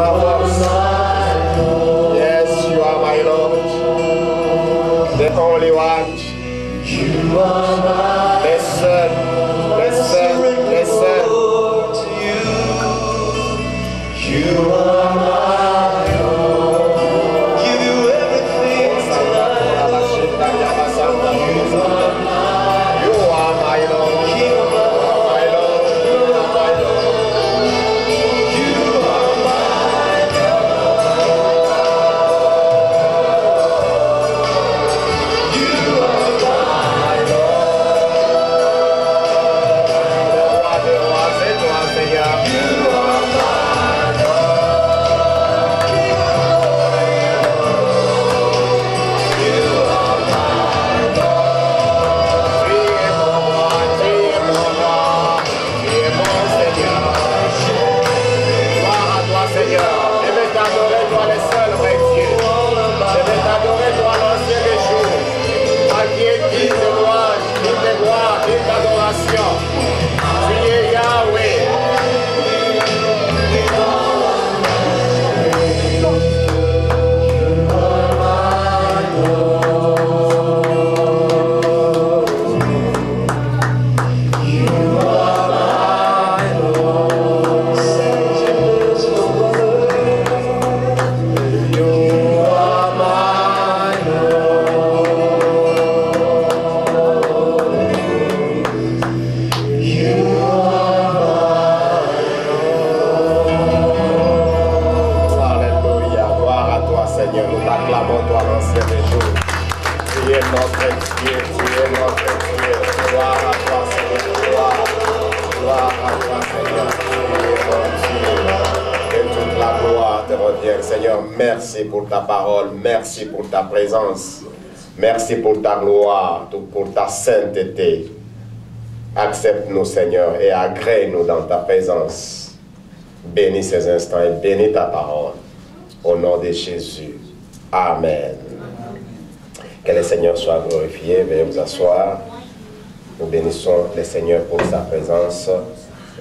ma force. Yes, you are my Lord. The only one. You are my listen, listen, listen. You are my Lord. Give you everything tonight. You are my Lord. You are my Lord. You are my Lord. You are my Lord. You are my Lord. Seigneur. You are my Seigneur, merci pour ta parole, merci pour ta présence, merci pour ta gloire, pour ta sainteté. Accepte-nous, Seigneur, et agrée-nous dans ta présence. Bénis ces instants et bénis ta parole. Au nom de Jésus. Amen. Que le Seigneur soit glorifié. Veuillez vous asseoir. Nous bénissons le Seigneur pour sa présence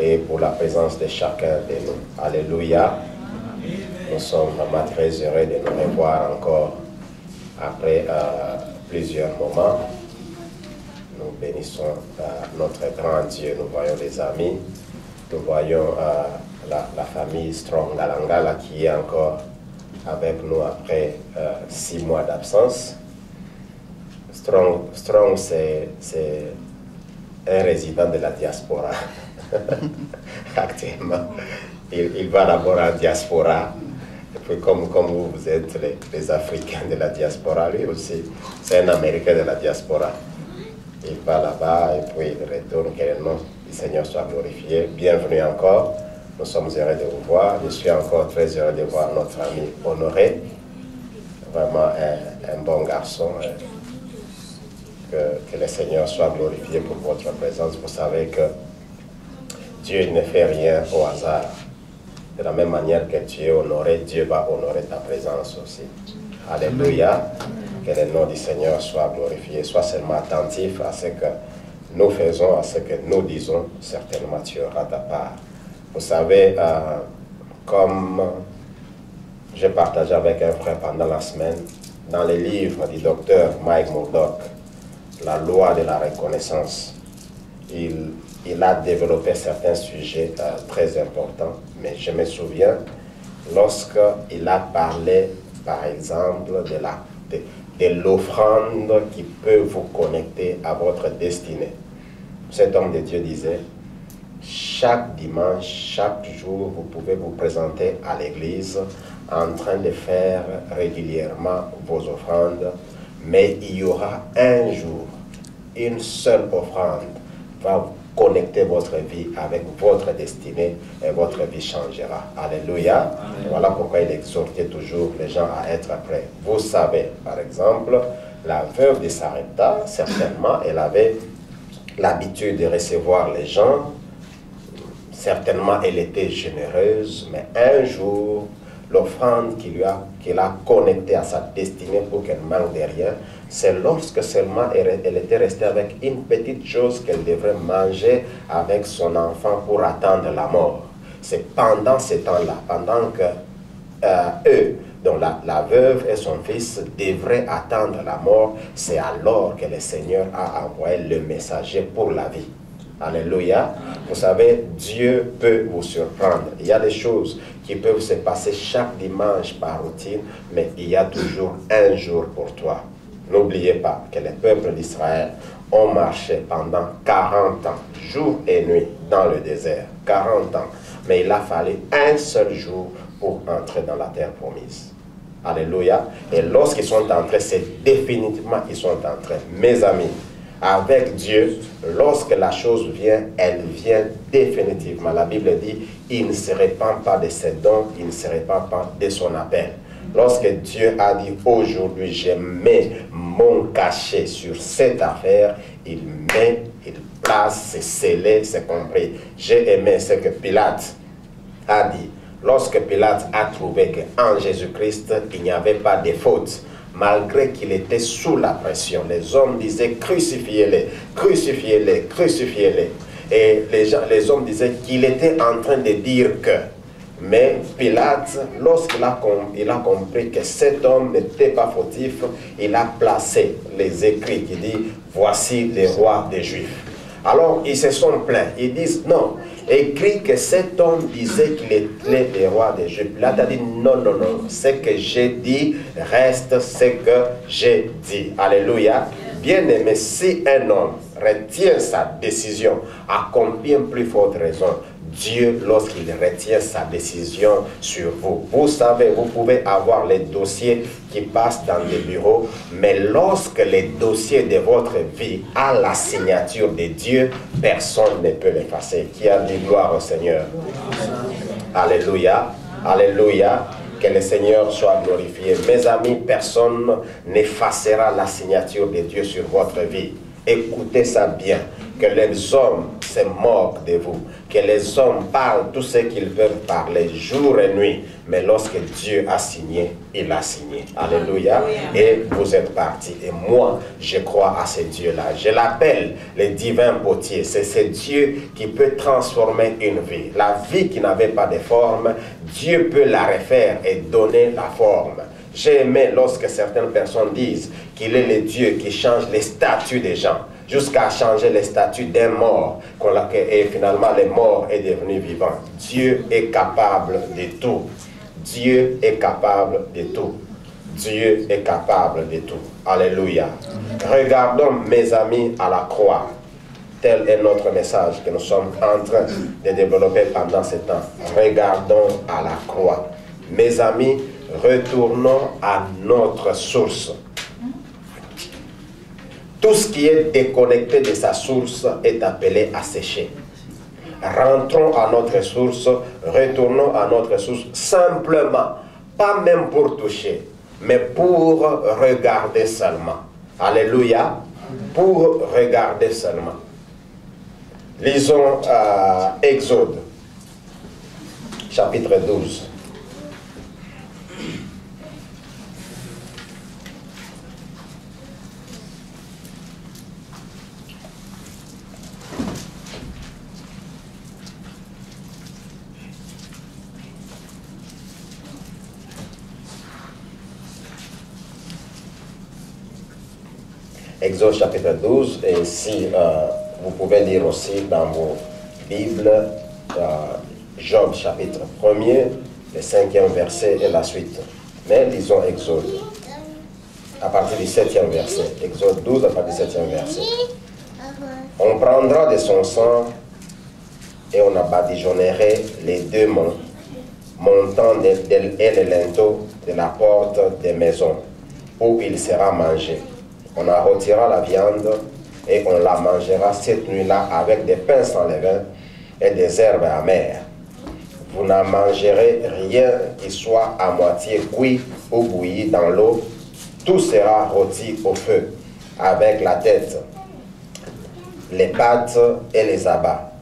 et pour la présence de chacun de nous. Alléluia. Nous sommes vraiment très heureux de nous revoir encore après plusieurs moments. Nous bénissons notre grand Dieu. Nous voyons les amis. Nous voyons la famille Strong Galangala qui est encore avec nous après 6 mois d'absence. Strong c'est un résident de la diaspora. Actuellement, il va d'abord en diaspora. Et puis comme vous êtes les Africains de la diaspora, lui aussi, c'est un Américain de la diaspora. Il va là-bas et puis il retourne. Que le nom du Seigneur soit glorifié. Bienvenue encore. Nous sommes heureux de vous voir. Je suis encore très heureux de voir notre ami Honoré. Vraiment un bon garçon. Que le Seigneur soit glorifié pour votre présence. Vous savez que Dieu ne fait rien au hasard. De la même manière que tu es honoré, Dieu va honorer ta présence aussi. Alléluia. Que le nom du Seigneur soit glorifié. Sois seulement attentif à ce que nous faisons, à ce que nous disons. Certainement, tu auras ta part. Vous savez, comme j'ai partagé avec un frère pendant la semaine, dans les livres du docteur Mike Murdock, la loi de la reconnaissance, il a développé certains sujets très importants, mais je me souviens lorsqu'il a parlé, par exemple, de l'offrande qui peut vous connecter à votre destinée. Cet homme de Dieu disait, chaque dimanche, chaque jour, vous pouvez vous présenter à l'église en train de faire régulièrement vos offrandes, mais il y aura un jour, une seule offrande va vous connecter votre vie avec votre destinée et votre vie changera. Alléluia. Amen. Voilà pourquoi il exhortait toujours les gens à être prêts. Vous savez, par exemple, la veuve de Sarepta, certainement, elle avait l'habitude de recevoir les gens. Certainement, elle était généreuse, mais un jour, l'offrande qu'il a connectée à sa destinée pour qu'elle manque de rien, c'est lorsque seulement elle était restée avec une petite chose qu'elle devrait manger avec son enfant pour attendre la mort. C'est pendant ce temps-là, pendant que eux, donc la veuve et son fils, devraient attendre la mort. C'est alors que le Seigneur a envoyé le messager pour la vie. Alléluia. Vous savez, Dieu peut vous surprendre. Il y a des choses qui peuvent se passer chaque dimanche par routine, mais il y a toujours un jour pour toi. N'oubliez pas que les peuples d'Israël ont marché pendant 40 ans, jour et nuit, dans le désert. 40 ans. Mais il a fallu un seul jour pour entrer dans la terre promise. Alléluia. Et lorsqu'ils sont entrés, c'est définitivement qu'ils sont entrés. Mes amis, avec Dieu, lorsque la chose vient, elle vient définitivement. La Bible dit, il ne se répand pas de ses dons, il ne se répand pas de son appel. Lorsque Dieu a dit, aujourd'hui, je mets mon cachet sur cette affaire, il place, c'est scellé, c'est compris. J'ai aimé ce que Pilate a dit. Lorsque Pilate a trouvé qu'en Jésus-Christ, il n'y avait pas de faute, malgré qu'il était sous la pression, les hommes disaient crucifiez-les, crucifiez-les, crucifiez-les. Et les hommes disaient qu'il était en train de dire que. Mais Pilate, lorsqu'il a compris que cet homme n'était pas fautif, il a placé les écrits qui disent voici les rois des Juifs. Alors ils se sont plaints, ils disent non, écrit que cet homme disait qu'il était le roi des Juifs. Pilate a dit non, non, non, ce que j'ai dit reste ce que j'ai dit. Alléluia. Bien aimé, si un homme retient sa décision, à combien plus forte raison Dieu, lorsqu'il retient sa décision sur vous. Vous savez, vous pouvez avoir les dossiers qui passent dans les bureaux, mais lorsque les dossiers de votre vie a la signature de Dieu, personne ne peut l'effacer. Qui a dit gloire au Seigneur? Alléluia, alléluia. Que le Seigneur soit glorifié. Mes amis, personne n'effacera la signature de Dieu sur votre vie. Écoutez ça bien, que les hommes se moquent de vous, que les hommes parlent tout ce qu'ils peuvent parler jour et nuit, mais lorsque Dieu a signé, il a signé. Alléluia. Et vous êtes partis. Et moi, je crois à ce Dieu-là. Je l'appelle le divin potier. C'est ce Dieu qui peut transformer une vie. La vie qui n'avait pas de forme, Dieu peut la refaire et donner la forme. J'ai aimé lorsque certaines personnes disent qu'il est le Dieu qui change les statuts des gens, jusqu'à changer les statuts d'un mort, et finalement le mort est devenu vivant. Dieu est capable de tout. Dieu est capable de tout. Dieu est capable de tout. Alléluia. Regardons, mes amis, à la croix. Tel est notre message que nous sommes en train de développer pendant ce temps. Regardons à la croix. Mes amis, retournons à notre source. Tout ce qui est déconnecté de sa source est appelé à sécher. Rentrons à notre source, retournons à notre source simplement, pas même pour toucher, mais pour regarder seulement. Alléluia, pour regarder seulement. Lisons Exode, chapitre 12. Exode chapitre 12, et si vous pouvez lire aussi dans vos Bibles, Job chapitre 1er, le 5e verset et la suite. Mais lisons Exode à partir du 7e verset. Exode 12 à partir du 7e verset. On prendra de son sang et on badigeonnerait les deux montants et les linteaux de la porte des maisons où il sera mangé. On arrôtira la viande et on la mangera cette nuit-là avec des pains sans levain et des herbes amères. Vous n'en mangerez rien qui soit à moitié cuit ou bouilli dans l'eau. Tout sera rôti au feu, avec la tête, les pattes et les abats.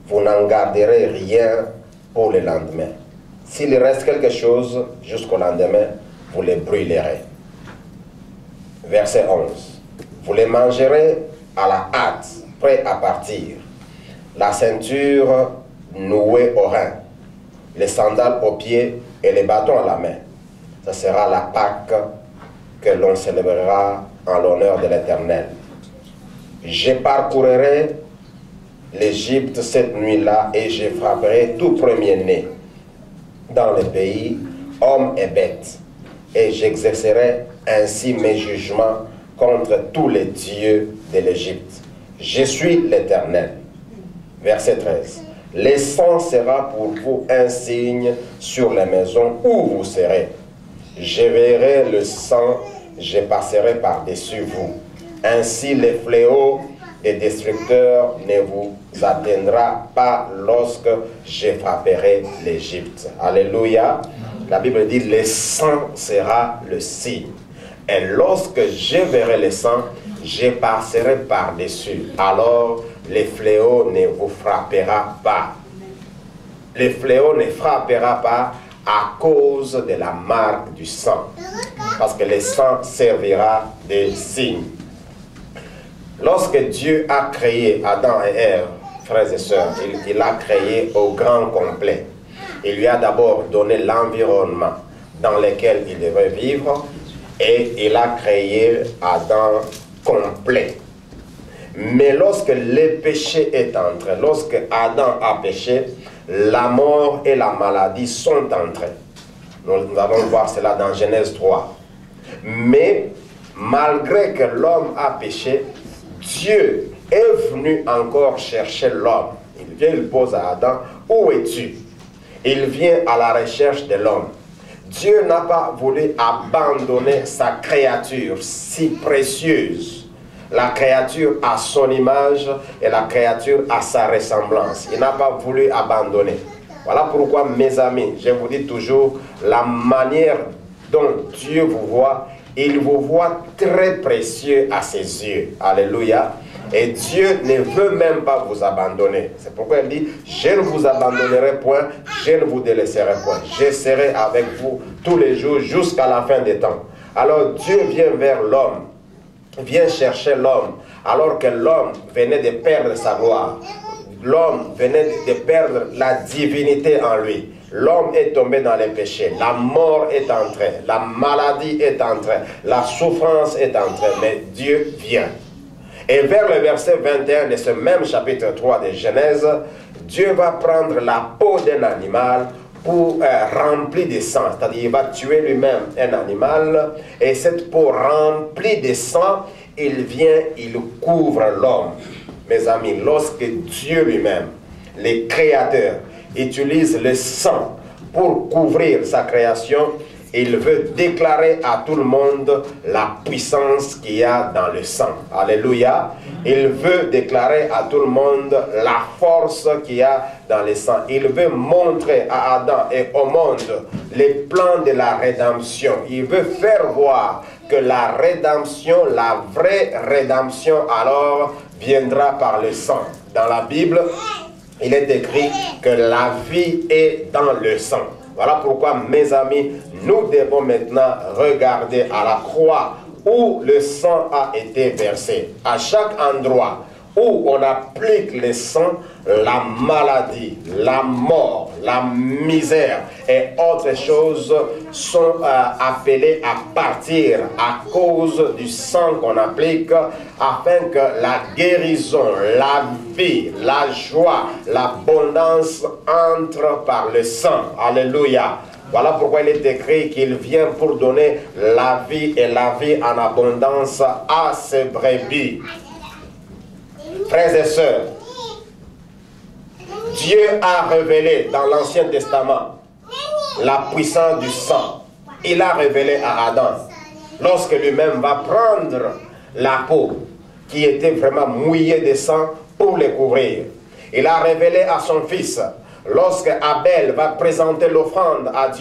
Vous n'en garderez rien pour le lendemain. S'il reste quelque chose jusqu'au lendemain, vous les brûlerez. Verset 11. Vous les mangerez à la hâte, prêt à partir. La ceinture nouée au rein. les sandales aux pieds et les bâtons à la main. Ce sera la Pâque que l'on célébrera en l'honneur de l'Éternel. Je parcourrai l'Égypte cette nuit-là et je frapperai tout premier-né dans le pays, hommes et bêtes, et j'exercerai ainsi mes jugements contre tous les dieux de l'Égypte. Je suis l'Éternel. Verset 13. Le sang sera pour vous un signe sur les maisons où vous serez. Je verrai le sang, je passerai par-dessus vous. Ainsi les fléaux des destructeurs ne vous atteindra pas lorsque je frapperai l'Égypte. Alléluia. La Bible dit, le sang sera le signe. Et lorsque je verrai le sang, je passerai par-dessus. Alors, les fléaux ne vous frappera pas. Les fléaux ne frappera pas à cause de la marque du sang. Parce que le sang servira de signe. Lorsque Dieu a créé Adam et Ève, frères et sœurs, il a créé au grand complet. Il lui a d'abord donné l'environnement dans lequel il devait vivre et il a créé Adam complet. Mais lorsque le péché est entré, lorsque Adam a péché, la mort et la maladie sont entrées. Nous allons voir cela dans Genèse 3. Mais malgré que l'homme a péché, Dieu est venu encore chercher l'homme. Il vient, il pose à Adam, où es-tu? Il vient à la recherche de l'homme. Dieu n'a pas voulu abandonner sa créature si précieuse. La créature à son image et la créature à sa ressemblance. Il n'a pas voulu abandonner. Voilà pourquoi, mes amis, je vous dis toujours, la manière dont Dieu vous voit, il vous voit très précieux à ses yeux. Alléluia. Et Dieu ne veut même pas vous abandonner. C'est pourquoi il dit, je ne vous abandonnerai point, je ne vous délaisserai point. Je serai avec vous tous les jours jusqu'à la fin des temps. Alors Dieu vient vers l'homme, vient chercher l'homme, alors que l'homme venait de perdre sa gloire. L'homme venait de perdre la divinité en lui. L'homme est tombé dans les péchés. La mort est entrée. La maladie est entrée. La souffrance est entrée. Mais Dieu vient. Et vers le verset 21 de ce même chapitre 3 de Genèse, Dieu va prendre la peau d'un animal pour remplir de sang. C'est-à-dire il va tuer lui-même un animal. Et cette peau remplie de sang, il vient, il couvre l'homme. Mes amis, lorsque Dieu lui-même, le Créateur, utilise le sang pour couvrir sa création, il veut déclarer à tout le monde la puissance qu'il y a dans le sang. Alléluia. Il veut déclarer à tout le monde la force qu'il y a dans le sang. Il veut montrer à Adam et au monde les plans de la rédemption. Il veut faire voir que la rédemption, la vraie rédemption, alors viendra par le sang. Dans la Bible, il est écrit que la vie est dans le sang. Voilà pourquoi, mes amis, nous devons maintenant regarder à la croix où le sang a été versé. À chaque endroit où on applique le sang, la maladie, la mort, la misère et autres choses sont appelées à partir à cause du sang qu'on applique, afin que la guérison, la vie, la joie, l'abondance entrent par le sang. Alléluia. Voilà pourquoi il est écrit qu'il vient pour donner la vie et la vie en abondance à ses brebis. Frères et sœurs, Dieu a révélé dans l'Ancien Testament la puissance du sang. Il a révélé à Adam, lorsque lui-même va prendre la peau qui était vraiment mouillée de sang pour les couvrir. Il a révélé à son fils, lorsque Abel va présenter l'offrande à Dieu,